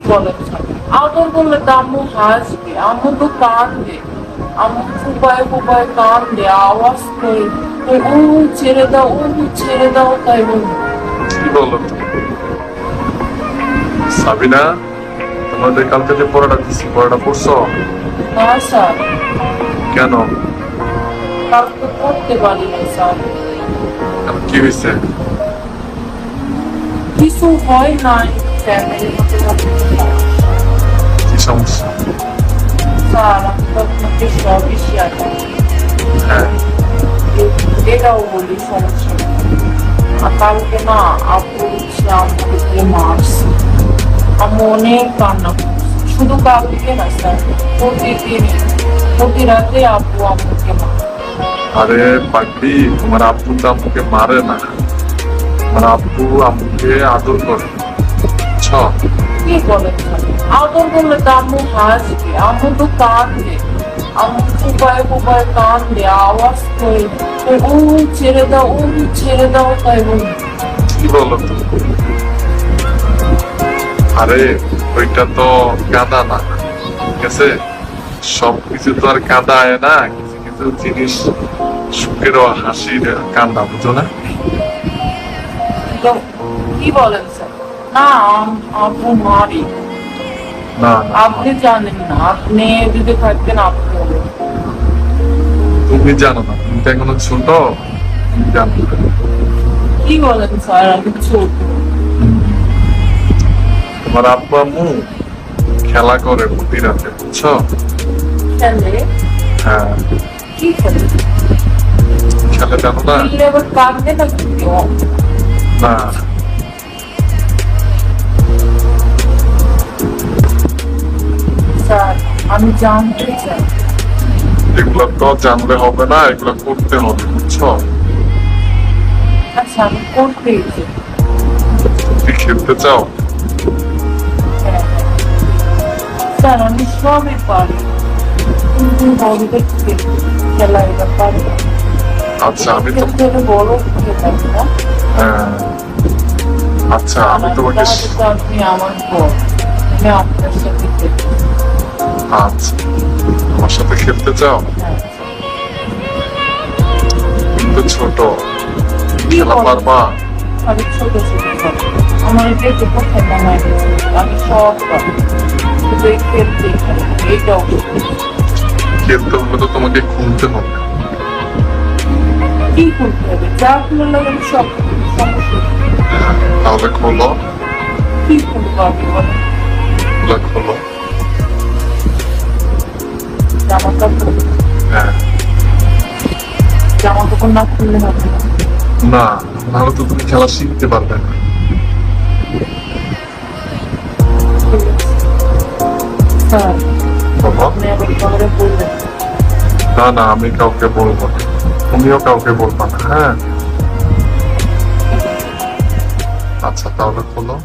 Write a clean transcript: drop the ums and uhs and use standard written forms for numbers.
বলে আদর করলে তো আম্মু হাসবে, আম্মু তো কাঁদবে, আম্মু ফুপায় ফুপায় কাঁদবে, আওয়াজ করে ও ছেড়ে দাও, ও ছেড়ে দাও, তাই বলবে। কি বলো সাবিনা, তোমাদের কালকে যে পড়াটা দিচ্ছি পড়াটা পড়ছো? না স্যার, কেন? কালকে পড়তে পারিনি স্যার। কি হয়েছে? কিছু হয় নাই, ফ্যামিলির মধ্যে কি সমস্যা? স্যার আমি তো আপনাকে সবই শেয়ার করছি, হ্যাঁ, এটাও বলি সমস্যা নেই। আর কালকে না আপু হচ্ছে আমাকে মারছে, আম্মু অনেক কান্না করছে, শুধু কালকে না স্যার, প্রতিদিন প্রতি রাতে আপু আমাকে মারে। আরে পাগলি, তোমার আব্বু তো আম্মুকে মারে না, তোমার আব্বু আম্মুকে আদর করে, বুঝছো? কি বলেন স্যার? আদর করলে তো আম্মু হাসবে, আম্মু তো কাঁদবে, আম্মু ফুপায় ফুপায় কাঁদবে, আওয়াজ করে ও ছেড়ে দাও, ও ছেড়ে দাও, তাই বলবে। কি বলো তুমি? আরে ওইটা তো কাঁদা না, ঠিক আছে? সবকিছু তো আর কাঁদা আয় না, কিছু কিছু জিনিস সুখেরও হাসির কান্না, বুঝো না? তো কি বলেন স্যার? না আপু মারি, না না, আপনি জানেন না, আপনি যদি থাকতেন আপনি বলবেন। তুমি জানো না, তুমি তো এখনো ছোট, তুমি জানো না। কি বলেন স্যার? আমি ছোট। তোমার আব্বু আম্মু খেলা করে প্রতি রাতে, বুঝছো? খেলে? হ্যাঁ, কি খেলে? খেলে জানো না? খেললে আবার কাঁদবে না কিন্তু। না, স্যার আমি জানতে চাই। এগুলো তো জানলে হবে না, এগুলো করতে হবে, বুঝছো? আচ্ছা আমি করতেই চাই। তুমি খেলতে চাও? হ্যাঁ। স্যার আমি সবই পারি, কিন্তু বড়দের খেলা এটা পারি না। আচ্ছা আমি তো খেলতে হলে বড় হতে পারি না। হ্যাঁ, আচ্ছা আমি তোমাকে তাহলে তো আপনি আমার বড়, আমি আপনার সাথে খেলতে চাই। আচ্ছা আমার সাথে খেলতে চাও? হ্যাঁ। তুমি তো ছোট, কি খেলা বলেন? পারবা? আমি ছোট ছোট সব, আমার যেহেতু কোথায় বানায় গেছে, আমি সব পারি, শুধু এই খেলতেই পারি না, এইটাও খেলতে হলে তো তোমাকে খুলতে হবে। কি করতে হবে? যা খুলে লাগে আমি সব করি, সমস্যা নেই। তাহলে খোলো, কি করবো আমি বলেন? ওগুলো খোলো। জামা কাপড়, হ্যাঁ, জামা কাপড় না খুললে হবে না। না নাহলে তো তুমি খেলা শিখতে পারবে না। ঠিক আছে। স্যার বলো। আপনি আবার ঘরে বললেন। না না, আমি কাউকে বলবো না, তুমিও কাউকে বলবা না, হ্যাঁ? আচ্ছা তাহলে খোলো।